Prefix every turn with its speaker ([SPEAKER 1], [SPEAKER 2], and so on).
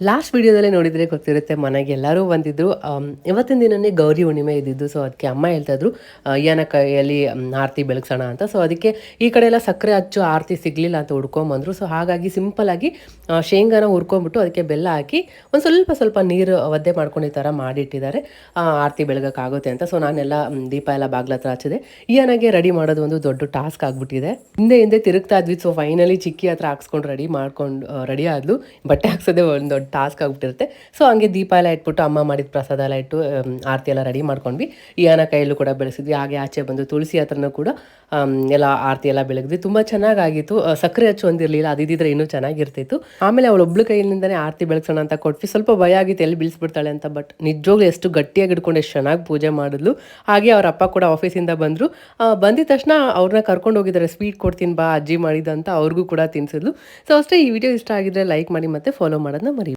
[SPEAKER 1] Last ವಿಡಿಯೋದಲ್ಲೇ ನೋಡಿದರೆ ಗೊತ್ತಿರುತ್ತೆ ಮನೆಗೆ ಎಲ್ಲರೂ ಬಂದಿದ್ದರು. ಇವತ್ತಿನ ದಿನನೇ ಗೌರಿ ಹುಣ್ಣಿಮೆ ಇದ್ದಿದ್ದು. ಸೊ ಅದಕ್ಕೆ ಅಮ್ಮ ಹೇಳ್ತಾ ಇದ್ರು ಅಯ್ಯನ ಕೈಯಲ್ಲಿ ಆರತಿ ಬೆಳಗ್ಸೋಣ ಅಂತ. ಸೊ ಅದಕ್ಕೆ ಈ ಕಡೆ ಎಲ್ಲ ಸಕ್ಕರೆ ಹಚ್ಚು ಆರತಿ ಸಿಗಲಿಲ್ಲ ಅಂತ ಹುಡ್ಕೊಂಬಂದರು. ಸೊ ಹಾಗಾಗಿ ಸಿಂಪಲ್ಲಾಗಿ ಶೇಂಗಾನ ಹುರ್ಕೊಂಬಿಟ್ಟು ಅದಕ್ಕೆ ಬೆಲ್ಲ ಹಾಕಿ ಒಂದು ಸ್ವಲ್ಪ ನೀರು ಒದ್ದೆ ಮಾಡ್ಕೊಂಡು ಈ ಥರ ಮಾಡಿಟ್ಟಿದ್ದಾರೆ, ಆರತಿ ಬೆಳಗೋಕ್ಕಾಗುತ್ತೆ ಅಂತ. ಸೊ ನಾನೆಲ್ಲ ದೀಪ ಎಲ್ಲ ಬಾಗ್ಲ ಹತ್ರ ಹಚ್ಚಿದೆ. ಅಯ್ಯನಿಗೆ ರೆಡಿ ಮಾಡೋದು ಒಂದು ದೊಡ್ಡ ಟಾಸ್ಕ್ ಆಗಿಬಿಟ್ಟಿದೆ. ಹಿಂದೆ ತಿರುಗ್ತಾ ಇದ್ವಿ. ಸೊ ಫೈನಲಿ ಚಿಕ್ಕಿ ಹತ್ರ ಹಾಕ್ಸ್ಕೊಂಡು ರೆಡಿ ಆದ್ಲು. ಬಟ್ಟೆ ಹಾಕ್ಸೋದೇ ಒಂದು ದೊಡ್ಡ ಟಾಸ್ಕ್ ಆಗಿಬಿಟ್ಟಿರುತ್ತೆ. ಸೊ ಹಂಗೆ ದೀಪ ಎಲ್ಲ ಇಟ್ಬಿಟ್ಟು ಅಮ್ಮ ಮಾಡಿದ ಪ್ರಸಾದ ಎಲ್ಲ ಇಟ್ಟು ಆರತಿ ಎಲ್ಲ ರೆಡಿ ಮಾಡ್ಕೊಂಡ್ವಿ. ಅಯ್ಯನ ಕೈಯಲ್ಲೂ ಕೂಡ ಬೆಳೆಸಿದ್ವಿ. ಹಾಗೆ ಆಚೆ ಬಂದು ತುಳಸಿ ಹತ್ರನೂ ಕೂಡ ಎಲ್ಲ ಆರತಿ ಎಲ್ಲ ಬೆಳಗ್ವಿ. ತುಂಬ ಚೆನ್ನಾಗಿತ್ತು. ಸಕ್ಕರೆ ಹಚ್ಚು ಅಂದಿರಲಿಲ್ಲ, ಅದಿದ್ದರೆ ಇನ್ನೂ ಚೆನ್ನಾಗಿರ್ತಿತ್ತು. ಆಮೇಲೆ ಅವಳು ಒಬ್ಳು ಕೈಯಿಂದನೇ ಆರತಿ ಬೆಳಗ್ಸೋಣ ಅಂತ ಕೊಟ್ವಿ. ಸ್ವಲ್ಪ ಭಯ ಆಗಿತ್ತು ಎಲ್ಲಿ ಬೀಳಿಸ್ಬಿಡ್ತಾಳೆ ಅಂತ. ಬಟ್ ನಿಜವಾಗ್ಲೂ ಎಷ್ಟು ಗಟ್ಟಿಯಾಗಿ ಹಿಡ್ಕೊಂಡು ಎಷ್ಟು ಚೆನ್ನಾಗಿ ಪೂಜೆ ಮಾಡಿದ್ಲು. ಹಾಗೆ ಅವ್ರ ಅಪ್ಪ ಕೂಡ ಆಫೀಸಿಂದ ಬಂದರು. ಬಂದಿದ ತಕ್ಷಣ ಅವ್ರನ್ನ ಕರ್ಕೊಂಡು ಹೋಗಿದ್ದಾರೆ. ಸ್ವೀಟ್ ಕೊಡ್ತೀನಿ ಬಾ ಅಜ್ಜಿ ಮಾಡಿದಂತ ಅವ್ರಿಗೂ ಕೂಡ ತಿನ್ಸಿದ್ಲು. ಸೊ ಅಷ್ಟೇ. ಈ ವಿಡಿಯೋ ಇಷ್ಟ ಆಗಿದ್ರೆ ಲೈಕ್ ಮಾಡಿ ಮತ್ತು ಫಾಲೋ ಮಾಡೋದನ್ನ ಮರಿ.